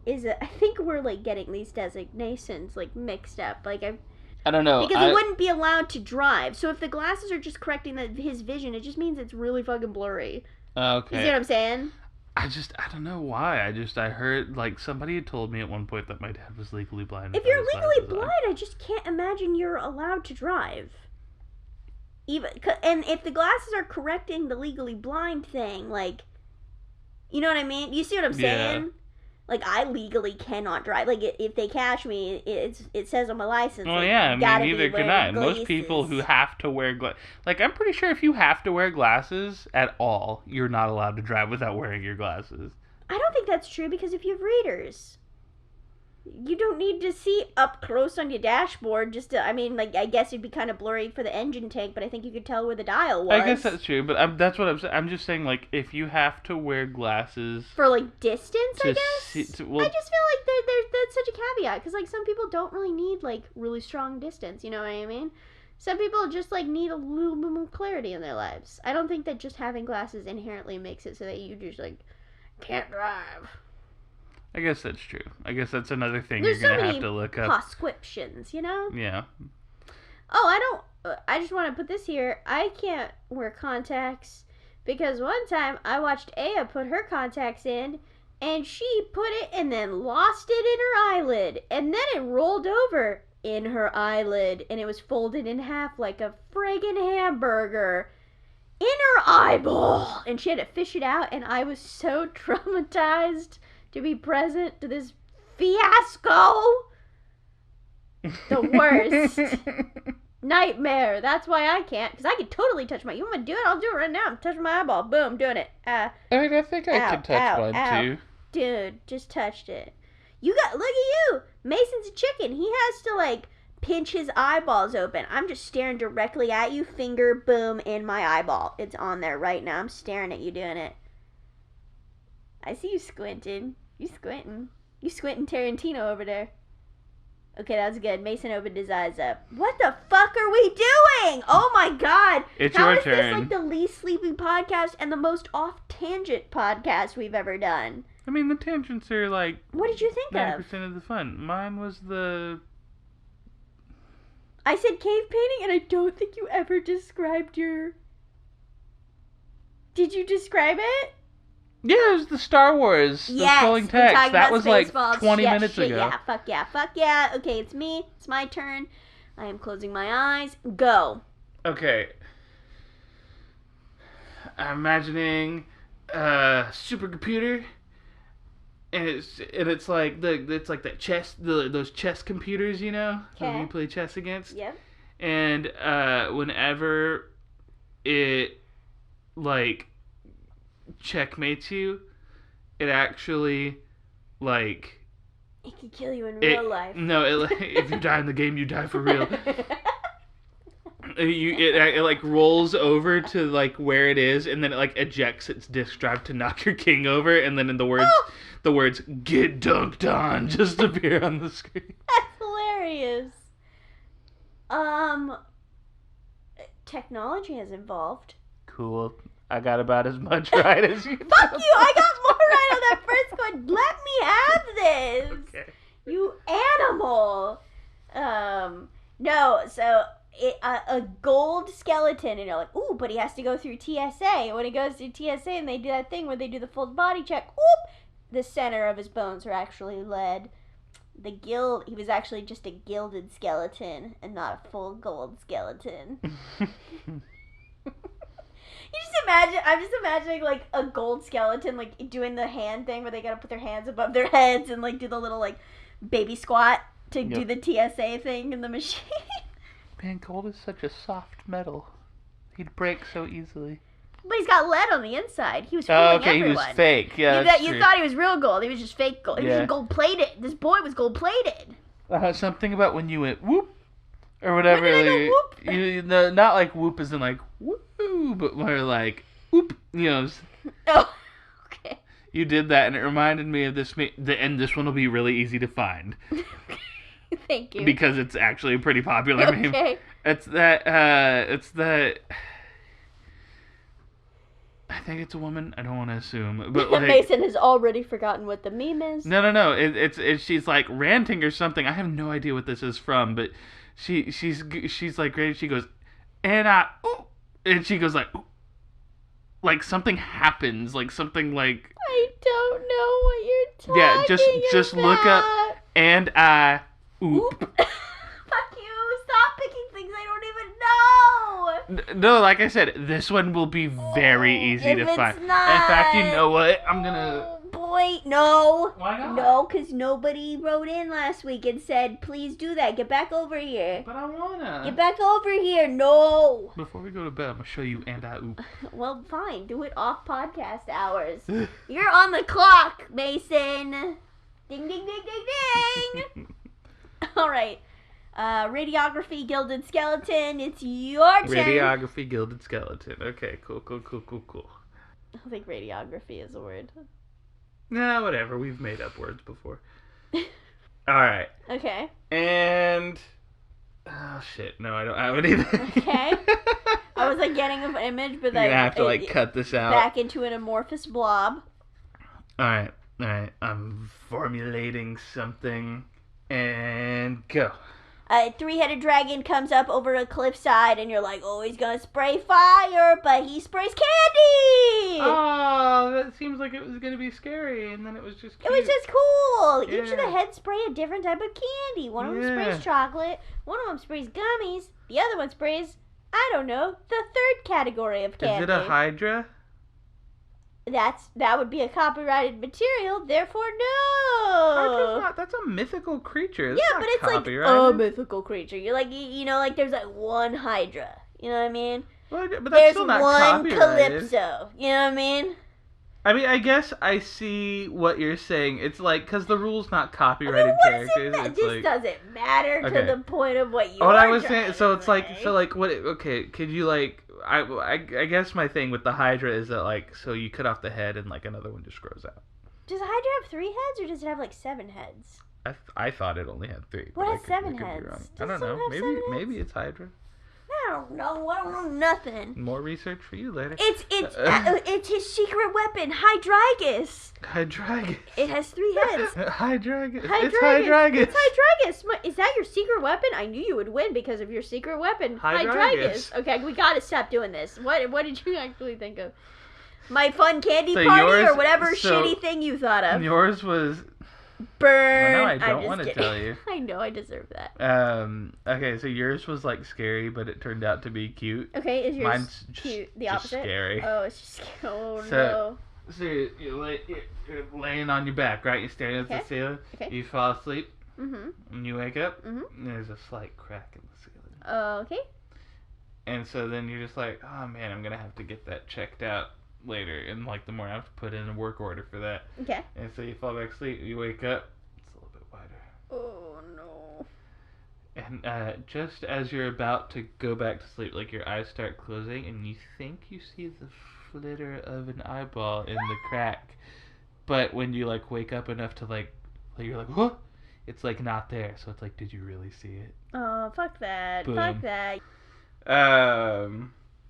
is I think we're like getting these designations like mixed up. Like I don't know. Because he wouldn't be allowed to drive. So if the glasses are just correcting his vision, it just means it's really fucking blurry. Okay. You see what I'm saying? I don't know why. I heard, like, somebody had told me at one point that my dad was legally blind. If you're legally blind, I just can't imagine you're allowed to drive. And if the glasses are correcting the legally blind thing, like, you know what I mean? You see what I'm saying? Yeah. Like, I legally cannot drive. Like, if they catch me, it says on my license. Well, like, yeah, I mean, neither can I. glasses. Most people who have to wear glasses... Like, I'm pretty sure if you have to wear glasses at all, you're not allowed to drive without wearing your glasses. I don't think that's true, because if you have readers, you don't need to see up close on your dashboard just to... I mean, like, I guess it'd be kind of blurry for the engine tank, but I think you could tell where the dial was. I guess that's true, but that's what I'm saying. I'm just saying, like, if you have to wear glasses... For, like, distance, I guess? I just feel like that's such a caveat, because, like, some people don't really need, like, really strong distance, you know what I mean? Some people just, like, need a little bit more clarity in their lives. I don't think that just having glasses inherently makes it so that you just, like, can't drive. I guess that's true. I guess that's another thing There's you're going to so have to look up. Prescriptions, you know? Yeah. Oh, I just want to put this here. I can't wear contacts because one time I watched Aya put her contacts in and she put it and then lost it in her eyelid. And then it rolled over in her eyelid and it was folded in half like a friggin' hamburger in her eyeball. And she had to fish it out, and I was so traumatized to be present to this fiasco. The worst. Nightmare. That's why I can't, because I could totally touch you want me to do it? I'll do it right now. I'm touching my eyeball. Boom, doing it. I mean, I think I could touch one too. Dude, just touched it. Look at you. Mason's a chicken. He has to, like, pinch his eyeballs open. I'm just staring directly at you. Finger, boom, in my eyeball. It's on there right now. I'm staring at you doing it. I see you squinting. You squinting Tarantino over there. Okay, that's good. Mason opened his eyes up. What the fuck are we doing? Oh my god. It's How your is turn. this like the least sleepy podcast and the most off-tangent podcast we've ever done? I mean, the tangents are like... What did you think 90% of the fun. Mine was the... I said cave painting, and I don't think you ever described your... Did you describe it? Yeah, it was the Star Wars. The scrolling text. That was like 20 minutes ago. Yeah, fuck yeah. Okay, it's me. It's my turn. I am closing my eyes. Go. Okay. I'm imagining a supercomputer, and it's like that chess, those chess computers, you know, that you play chess against. Yep. And whenever it like checkmates you, it actually like it could kill you in real life. No, if you die in the game, you die for real. It like rolls over to like where it is, and then it like ejects its disk drive to knock your king over, and then in the words "get dunked on" just appear on the screen. That's hilarious. Technology has evolved. Cool. I got about as much right as you. Fuck you! I got more right on that first one. Let me have this. Okay. You animal. No. So a gold skeleton, and you're like, ooh, but he has to go through TSA. When he goes through TSA, and they do that thing where they do the full body check. Whoop! The center of his bones are actually lead. He was actually just a gilded skeleton and not a full gold skeleton. I'm just imagining like a gold skeleton like doing the hand thing where they gotta put their hands above their heads and like do the little like baby squat to do the TSA thing in the machine. Man, gold is such a soft metal. He'd break so easily. But he's got lead on the inside. He was fooling everyone. He was fake. Yeah, you thought he was real gold. He was just fake gold. He was just gold plated. This boy was gold plated. Something about when you went whoop or whatever. When did I go whoop? Not like whoop as in like whoop, but more like whoop. You know. Oh, okay. You did that, and it reminded me of this. And this one will be really easy to find. Thank you. Because it's actually a pretty popular meme. It's that. It's that. I think it's a woman. I don't want to assume, but like Mason has already forgotten what the meme is. no. It's she's like ranting or something. I have no idea what this is from, but she's like great. She goes, and she goes like something happens, like something like I don't know what you're talking yeah. Just about. look up and oop. Fuck you! Stop picking things I don't even know. No, like I said, this one will be very easy to find. Not... In fact, you know what? I'm gonna. Oh boy, no. Why not? No, because nobody wrote in last week and said, "Please do that. Get back over here." But I wanna. Get back over here. No. Before we go to bed, I'm gonna show you and oop. Well, fine. Do it off podcast hours. You're on the clock, Mason. Ding, ding, ding, ding, ding. All right. Radiography, Gilded Skeleton. It's your turn. Radiography, Gilded Skeleton. Okay, cool. I don't think radiography is a word. Nah, whatever. We've made up words before. Alright. Okay. And... Oh, shit. No, I don't have it either. Okay. I was, like, getting an image, but, You're gonna have to, like, cut this out. Back into an amorphous blob. Alright. I'm formulating something. And go. A three-headed dragon comes up over a cliffside, and you're like, oh, he's gonna spray fire, but he sprays candy! Oh, that seems like it was gonna be scary, and then it was just cute. It was just cool! Yeah. Each of the heads spray a different type of candy. One of them sprays chocolate, one of them sprays gummies, the other one sprays, I don't know, the third category of candy. Is it a Hydra? That would be a copyrighted material, therefore no. Hydra's not. That's a mythical creature. That's yeah, but it's copyrighted. like a mythical creature. You're like, you know, like there's like one Hydra. You know what I mean? Well, but that's there's still not one copyrighted. Calypso. You know what I mean? I mean, I guess I see what you're saying. It's like, because the rule's not copyrighted characters. It it's just like, doesn't matter okay. to the point of what you what are I was saying, so it's say. like, what, okay, could you like, I guess my thing with the Hydra is that like, so you cut off the head and like another one just grows out. Does a Hydra have 3 heads or does it have like 7 heads? I thought it only had 3. What but has 7 heads? I don't know. Maybe it's Hydra. I don't know. I don't know nothing. More research for you later. It's his secret weapon, Hydreigus. Hydreigus. It has 3 heads. Hydreigus. It's Hydreigus. Hydreigus. It's Hydreigus. Is that your secret weapon? I knew you would win because of your secret weapon, Hydreigus. Okay, we gotta stop doing this. What did you actually think of? My fun candy party or whatever shitty thing you thought of. Yours was... Burn. Well, no, I don't want to tell you. I know, I deserve that. Okay, so yours was like scary, but it turned out to be cute. Okay, is yours Mine's cute? The just opposite? Scary. Oh, it's just scary. Oh, So, no. So you're laying on your back, right? You're staring at the ceiling. Okay. You fall asleep. Mm-hmm. And you wake up. Mm-hmm. And there's a slight crack in the ceiling. Okay. And so then you're just like, oh man, I'm gonna have to get that checked out later. And like the morning I have to put in a work order for that. Okay. And so you fall back asleep. You wake up. It's a little bit wider. Oh no. And just as you're about to go back to sleep, like your eyes start closing, and you think you see the flitter of an eyeball in the crack, but when you like wake up enough to like you're like, what? It's like not there. So it's like, did you really see it? Oh, fuck that. Boom. Fuck that.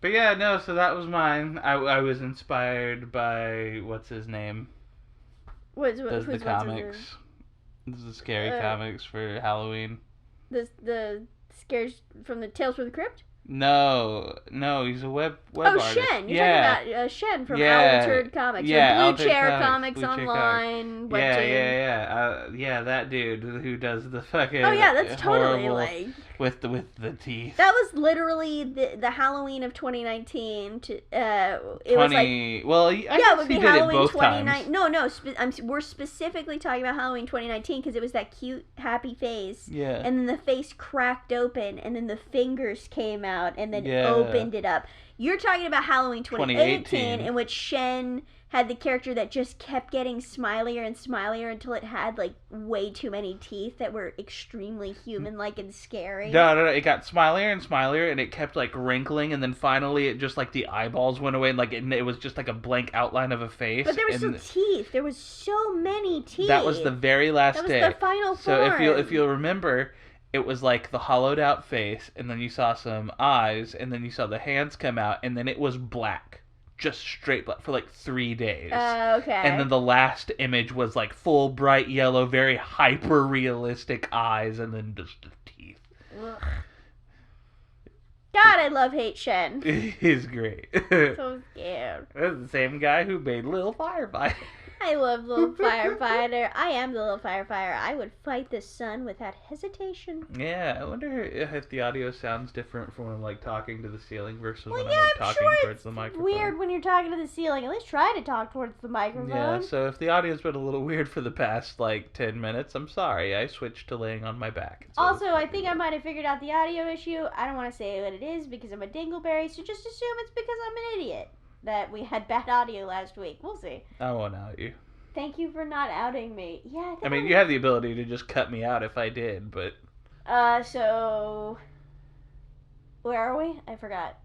But yeah, no. So that was mine. I was inspired by what's his name? Who's the comics. This is the scary comics for Halloween. The scares from the Tales from the Crypt? No, he's a web artist. Shen. You're talking about Shen from Altered Comics. Yeah, or Blue Chair Comics online. Yeah, that dude who does the fucking. Oh yeah, that's totally like with the teeth. That was literally the Halloween of 2019. It 20. Was like, well, it would be Halloween 2019. No, we're specifically talking about Halloween 2019 because it was that cute happy face. Yeah. And then the face cracked open, and then the fingers came out, and then opened it up. You're talking about Halloween 2018, in which Shen had the character that just kept getting smilier and smilier until it had like way too many teeth that were extremely human-like and scary. No. It got smilier and smilier, and it kept like wrinkling, and then finally it just like the eyeballs went away, and like it was just like a blank outline of a face. But there were still teeth. There was so many teeth. That was the very last day. That was the final form. So if you'll remember, it was like the hollowed out face, and then you saw some eyes, and then you saw the hands come out, and then it was black. Just straight black for like 3 days. Okay. And then the last image was like full bright yellow, very hyper realistic eyes, and then just the teeth. Ugh. God, I love Hate Shen. He's great. So scared. That's the same guy who made Little Firefighter. I love Little Firefighter. I am the Little Firefighter. I would fight the sun without hesitation. Yeah, I wonder if the audio sounds different from when I'm like talking to the ceiling versus when I'm I'm talking sure towards the microphone. Weird when you're talking to the ceiling. At least try to talk towards the microphone. Yeah, so if the audio's been a little weird for the past like 10 minutes, I'm sorry. I switched to laying on my back. Also, I think I might have figured out the audio issue. I don't want to say what it is because I'm a dingleberry, so just assume it's because I'm an idiot that we had bad audio last week. We'll see. I won't out you. Thank you for not outing me. Yeah, I mean, you have the ability to just cut me out if I did, but... So... Where are we? I forgot.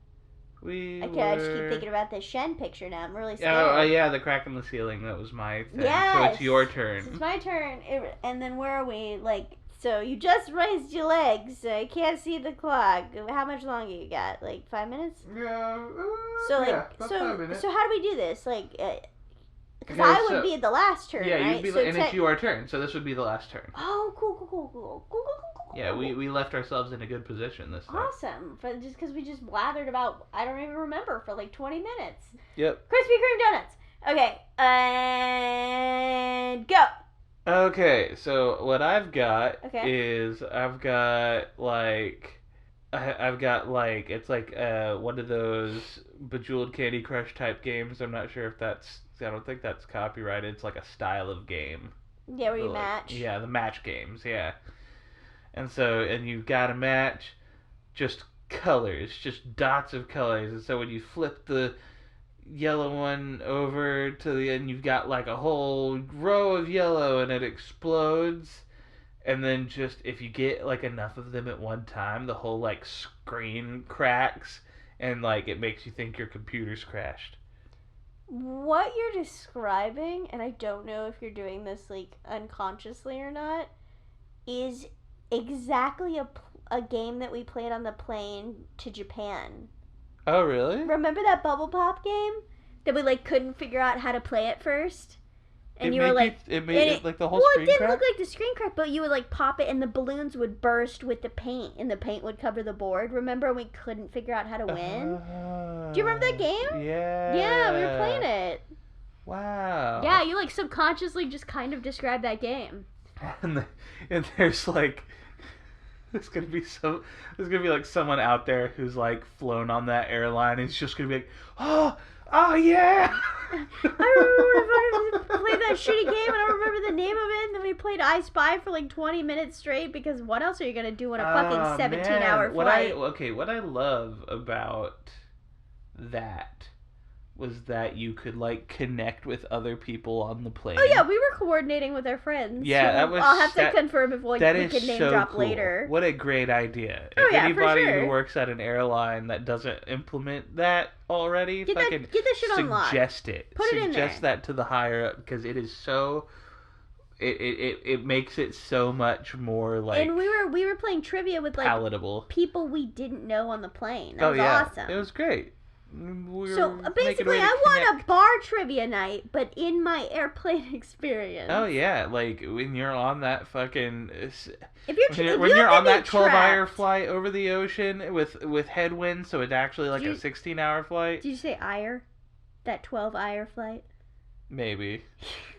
I just keep thinking about this Shen picture now. I'm really scared. Oh, yeah, the crack in the ceiling. That was my thing. Yes! So it's your turn. It's my turn. And then where are we? Like, so you just raised your legs. I can't see the clock. How much longer you got? Like 5 minutes? Yeah. So, like, yeah, about 5 minutes. So how do we do this? Like... Because Okay, I would be at the last turn, yeah, right? you'd be, so and it's your turn, so this would be the last turn. Oh, cool. Yeah, we left ourselves in a good position this time. Awesome. But just because we just blathered about, I don't even remember, for like 20 minutes. Yep. Krispy Kreme donuts. Okay, and go. Okay, so what I've got is I've got it's like one of those Bejeweled Candy Crush type games. I'm not sure if I don't think that's copyrighted. It's like a style of game. Yeah, where you match. Yeah, the match games, yeah. And you've got to match just colors, just dots of colors. And so when you flip the yellow one over to the end, you've got like a whole row of yellow and it explodes. And then just, if you get like enough of them at one time, the whole like screen cracks and like it makes you think your computer's crashed. What you're describing, and I don't know if you're doing this like unconsciously or not, is exactly a game that we played on the plane to Japan. Oh, really? Remember that Bubble Pop game that we like couldn't figure out how to play at first? And you were like, it made it like the whole screen crack? Well, it didn't crack? look like the screen crack, but you would like pop it and the balloons would burst with the paint and the paint would cover the board. Remember we couldn't figure out how to win? Do you remember that game? Yeah. Yeah, we were playing it. Wow. Yeah, you like subconsciously just kind of described that game. And there's like there's gonna be like someone out there who's like flown on that airline and it's just gonna be like, oh yeah. I remember when I played that shitty game and I don't remember the name of it, and then we played I Spy for like 20 minutes straight because what else are you gonna do on a fucking 17-hour flight? What I love about that was that you could like connect with other people on the plane. Oh yeah, we were coordinating with our friends. Yeah, so that was. I'll have to confirm if we can name drop cool. later. What a great idea! Oh, if yeah, anybody for sure. who works at an airline that doesn't implement that already, get that shit on lock. Suggest it. Put it in there. Suggest that to the higher up because it is so. It makes it so much more like. And we were playing trivia with like palatable people we didn't know on the plane. That was awesome. It was great. So basically, I want a bar trivia night, but in my airplane experience. Oh yeah, like when you're on that fucking. When you're on that 12-hour flight over the ocean with headwinds, so it's actually like a 16-hour flight. Did you say ire? That 12-hour flight? Maybe.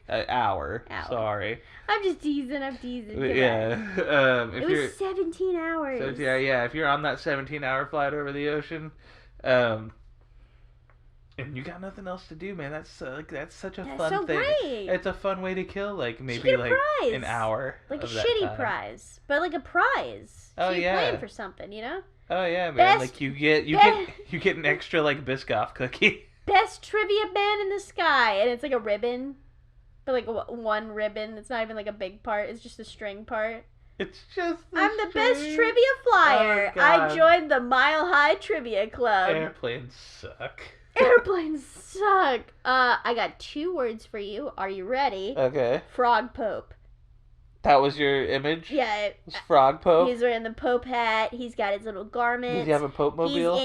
Hour. Sorry. I'm just teasing. Yeah. It was 17 hours. So yeah. If you're on that 17-hour flight over the ocean, and you got nothing else to do, man. That's such a fun thing. Great. It's a fun way to kill maybe like an hour. Like a shitty prize, but like a prize. Oh, so you're playing for something, you know? Oh yeah, man. Like you get an extra like Biscoff cookie. Best trivia man in the sky, and it's like a ribbon, but like one ribbon. It's not even like a big part. It's just a string part. It's just. I'm the best trivia flyer. Oh, I joined the Mile High Trivia Club. Airplanes suck. Airplanes suck. I got 2 words for you. Are you ready? Okay. Frog Pope. That was your image? Yeah. It was Frog Pope? He's wearing the Pope hat. He's got his little garments. Does he have a Pope mobile?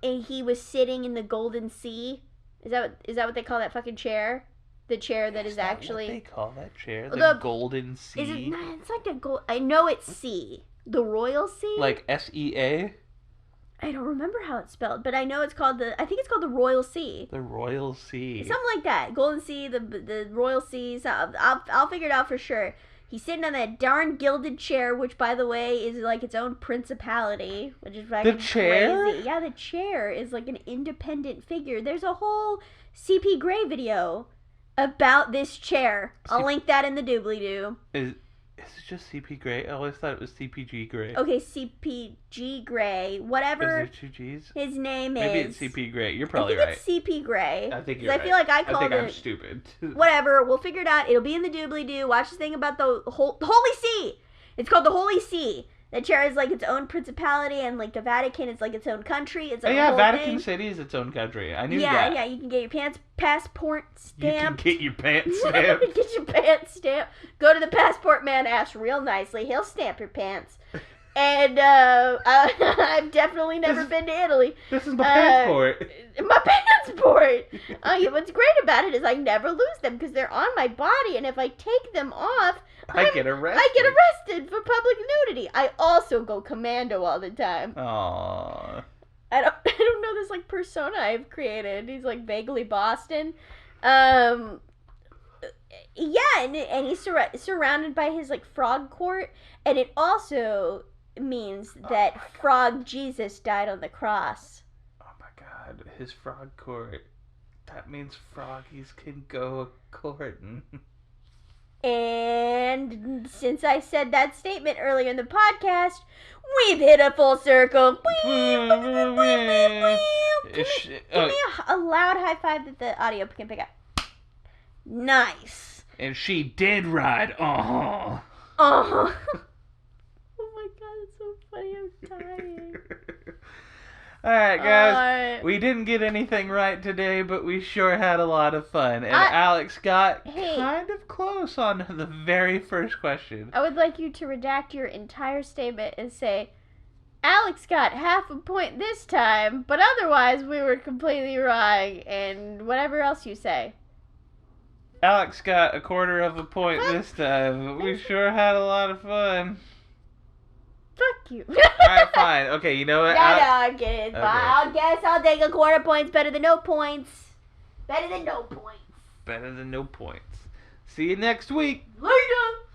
He was sitting in the Golden Sea. Is that what they call that fucking chair? The chair that is actually... What they call that chair? The Golden Sea? Is it? No, it's like a gold... I know it's sea. The Royal Sea? Like S-E-A? I don't remember how it's spelled, but I know it's called I think it's called the Royal Sea. The Royal Sea. Something like that. Golden Sea, the Royal Sea. So I'll figure it out for sure. He's sitting on that darn gilded chair, which, by the way, is like its own principality, which is fucking the chair? Crazy. Yeah, the chair is like an independent figure. There's a whole CP Gray video about this chair. I'll link that in the doobly-doo. Is it just CP Gray? I always thought it was CPG Gray. Okay, CPG Gray. Whatever. Is there two Gs? His name Maybe is. Maybe it's CP Gray. You're probably right. right. It's CP Gray. I think you're right. I feel like I called it. I'm stupid. Whatever. We'll figure it out. It'll be in the doobly-doo. Watch this thing about the Holy See. It's called the Holy See. The chair is like its own principality, and like the Vatican is like its own country. It's like Vatican City is its own country. I knew that. Yeah. You can get your passport stamped. You can get your pants stamped. Get your pants stamped. Go to the passport man, ask real nicely. He'll stamp your pants. And I've definitely never been to Italy. This is my passport. My passport. What's great about it is I never lose them because they're on my body, and if I take them off, I get arrested. I get arrested for public nudity. I also go commando all the time. Aww. I don't know this like persona I've created. He's like vaguely Boston. Yeah, and he's surrounded by his like frog court, and it also means that Frog Jesus died on the cross. Oh my God, his frog court. That means froggies can go a-courting. And since I said that statement earlier in the podcast, we've hit a full circle. Give me a loud high five that the audio can pick up. Nice. And she did ride. Oh my God, it's so funny. I'm dying. Alright, guys. We didn't get anything right today, but we sure had a lot of fun. And Alex got kind of close on the very first question. I would like you to redact your entire statement and say, Alex got half a point this time, but otherwise we were completely wrong, and whatever else you say. Alex got a quarter of a point this time, but we sure had a lot of fun. Fuck you. Alright, fine. Okay, you know what? No, I get it. Okay. I guess I'll take a quarter points. Better than no points. Better than no points. Better than no points. See you next week. Later.